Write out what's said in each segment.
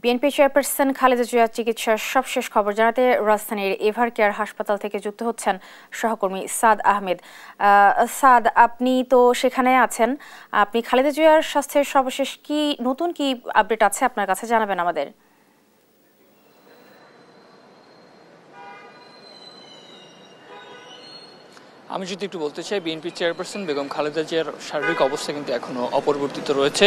BNP chairperson Khaleda জিয়ার চিকিৎসার সবশেষ খবর জানাতে রাজধানীর এভার কেয়ার হাসপাতাল থেকে যুক্ত হচ্ছেন সহকর্মী সাদ আহমেদ। সাদ, আপনি তো সেখানে আছেন, আপনি খালেদা জিয়ার স্বাস্থ্যের সর্বশেষ নতুন কি আপডেট আছে আপনার কাছে জানাবেন আমাদের। আমি যদি একটু বলতে চাই, বিএনপি চেয়ারপারসন বেগম খালেদা জিয়ার শারীরিক অবস্থা কিন্তু এখনো অপরিবর্তিত রয়েছে।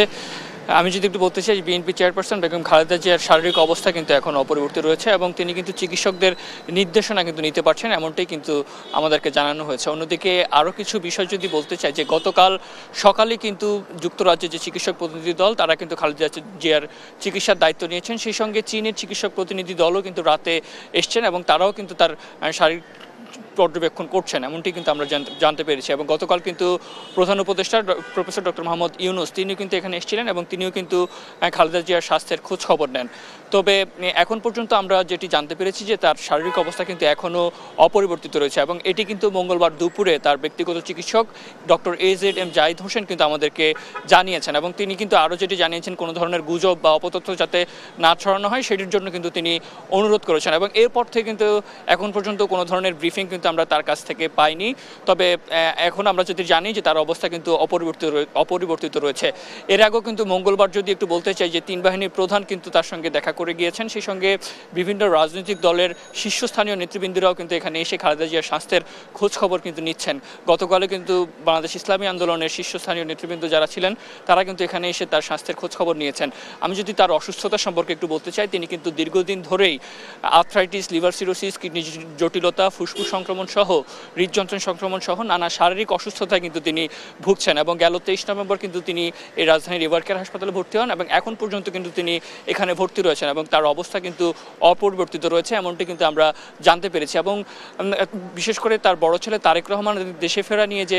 আমি যদি একটু বলতে চাই, বিএনপি চেয়ারপারসন বেগম খালেদা জিয়ার শারীরিক অবস্থা কিন্তু এখনো অপরিবর্তিত রয়েছে এবং তিনি কিন্তু চিকিৎসকদের নির্দেশনা কিন্তু নিতে পারছেন, এমনটাই কিন্তু আমাদেরকে জানানো হয়েছে। অন্যদিকে আরও কিছু বিষয় যদি বলতে চাই, যে গতকাল সকালে কিন্তু যুক্তরাজ্যের যে চিকিৎসক প্রতিনিধি দল তারা কিন্তু খালেদা জিয়ার চিকিৎসার দায়িত্ব নিয়েছেন। সেই সঙ্গে চীনের চিকিৎসক প্রতিনিধি দলও কিন্তু রাতে এসছেন এবং তারাও কিন্তু তার শারীরিক পর্যবেক্ষণ করছেন, এমনটি কিন্তু আমরা জানতে পেরেছি। এবং গতকাল কিন্তু প্রধান উপদেষ্টা প্রফেসর ডক্টর মোহাম্মদ ইউনূস তিনিও কিন্তু এখানে এসেছিলেন এবং তিনিও কিন্তু খালেদা জিয়ার স্বাস্থ্যের খোঁজ খবর নেন। তবে এখন পর্যন্ত আমরা যেটি জানতে পেরেছি যে তার শারীরিক অবস্থা কিন্তু এখনও অপরিবর্তিত রয়েছে এবং এটি কিন্তু মঙ্গলবার দুপুরে তার ব্যক্তিগত চিকিৎসক ডক্টর AZM জাহিদ হোসেন কিন্তু আমাদেরকে জানিয়েছেন এবং তিনি কিন্তু আরও যেটি জানিয়েছেন, কোনো ধরনের গুজব বা অপতথ্য যাতে না ছড়ানো হয় সেটির জন্য কিন্তু তিনি অনুরোধ করেছেন। এবং এরপর থেকে কিন্তু এখন পর্যন্ত কোনো ধরনের ব্রিফিং কিন্তু আমরা তার কাছ থেকে পাইনি। তবে এখন আমরা যদি জানি যে তার অবস্থা কিন্তু অপরিবর্তিত রয়েছে। এর আগেও কিন্তু মঙ্গলবার যদি একটু বলতে চাই যে তিন বাহিনীর প্রধান কিন্তু তার সঙ্গে দেখা করে গিয়েছেন, সেই সঙ্গে বিভিন্ন রাজনৈতিক দলের শীর্ষস্থানীয় নেতৃবৃন্দরাও কিন্তু এখানে এসে খালেদা জিয়ার স্বাস্থ্যের খোঁজ খবর কিন্তু নিচ্ছেন। গতকালে কিন্তু বাংলাদেশ ইসলামী আন্দোলনের শীর্ষস্থানীয় নেতৃবৃন্দ যারা ছিলেন তারা কিন্তু এখানে এসে তার স্বাস্থ্যের খোঁজ খবর নিয়েছেন। আমি যদি তার অসুস্থতা সম্পর্কে একটু বলতে চাই, তিনি কিন্তু দীর্ঘদিন ধরেই আর্থ্রাইটিস, লিভার সিরোসিস, কিডনি জটিলতা, ফুসফুস সংক্রমণ সহ হৃদযন্ত্র সংক্রমণ সহ নানা শারীরিক অসুস্থতায় কিন্তু তিনি ভুগছেন এবং গেল 23 নভেম্বর কিন্তু তিনি এই রাজধানীর এভার কেয়ার হাসপাতালে ভর্তি হন এবং এখন পর্যন্ত কিন্তু তিনি এখানে ভর্তি রয়েছেন এবং তার অবস্থা কিন্তু অপরিবর্তিত রয়েছে, এমনটি কিন্তু আমরা জানতে পেরেছি। এবং বিশেষ করে তার বড় ছেলে তারেক রহমান দেশে ফেরা নিয়ে যে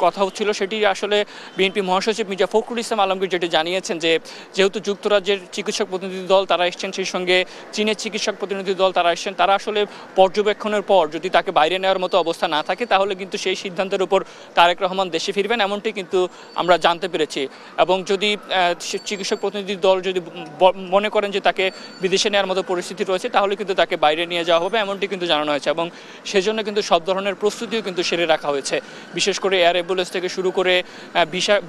কথা হচ্ছিল, সেটি আসলে বিএনপি মহাসচিব মির্জা ফখরুল ইসলাম আলমগীর যেটি জানিয়েছেন যে যেহেতু যুক্তরাজ্যের চিকিৎসক প্রতিনিধি দল তারা এসছেন, সেই সঙ্গে চীনের চিকিৎসক প্রতিনিধি দল তারা এসছেন, তারা আসলে পর্যবেক্ষণের পর যদি তাকে বাইরে নেওয়ার মতো অবস্থা না থাকে তাহলে কিন্তু সেই সিদ্ধান্তের উপর তারেক রহমান দেশে ফিরবেন, এমনটি কিন্তু আমরা জানতে পেরেছি। এবং যদি চিকিৎসক প্রতিনিধি দল যদি মনে করেন যে তাকে বিদেশে নেওয়ার মতো পরিস্থিতি রয়েছে তাহলে কিন্তু তাকে বাইরে নিয়ে যাওয়া হবে, এমনটি কিন্তু জানানো হয়েছে। এবং সেজন্য কিন্তু সব ধরনের প্রস্তুতিও কিন্তু সেরে রাখা হয়েছে, বিশেষ করে এয়ার অ্যাম্বুলেন্স থেকে শুরু করে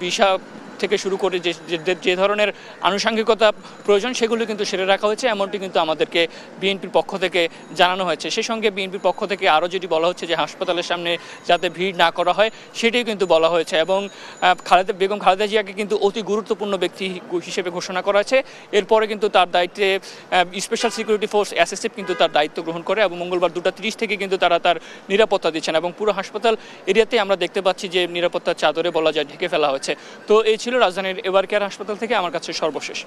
ভিসা থেকে শুরু করে যে ধরনের আনুষঙ্গিকতা প্রয়োজন সেগুলো কিন্তু সেরে রাখা হয়েছে, এমনটি কিন্তু আমাদেরকে বিএনপির পক্ষ থেকে জানানো হয়েছে। সেই সঙ্গে বিএনপির পক্ষ থেকে আরও যেটি বলা হচ্ছে যে হাসপাতালের সামনে যাতে ভিড় না করা হয় সেটিও কিন্তু বলা হয়েছে। এবং বেগম খালেদা জিয়াকে কিন্তু অতি গুরুত্বপূর্ণ ব্যক্তি হিসেবে ঘোষণা করা হয়েছে। এরপরে কিন্তু তার দায়িত্বে স্পেশাল সিকিউরিটি ফোর্স SSF কিন্তু তার দায়িত্ব গ্রহণ করে এবং মঙ্গলবার 2:30 থেকে কিন্তু তারা তার নিরাপত্তা দিচ্ছেন এবং পুরো হাসপাতাল এরিয়াতে আমরা দেখতে পাচ্ছি যে নিরাপত্তার চাদরে বলা যায় ঢেকে ফেলা হয়েছে। তো এই ছিল রাজধানীর এভার কেয়ার হাসপাতাল থেকে আমার কাছে সর্বশেষ।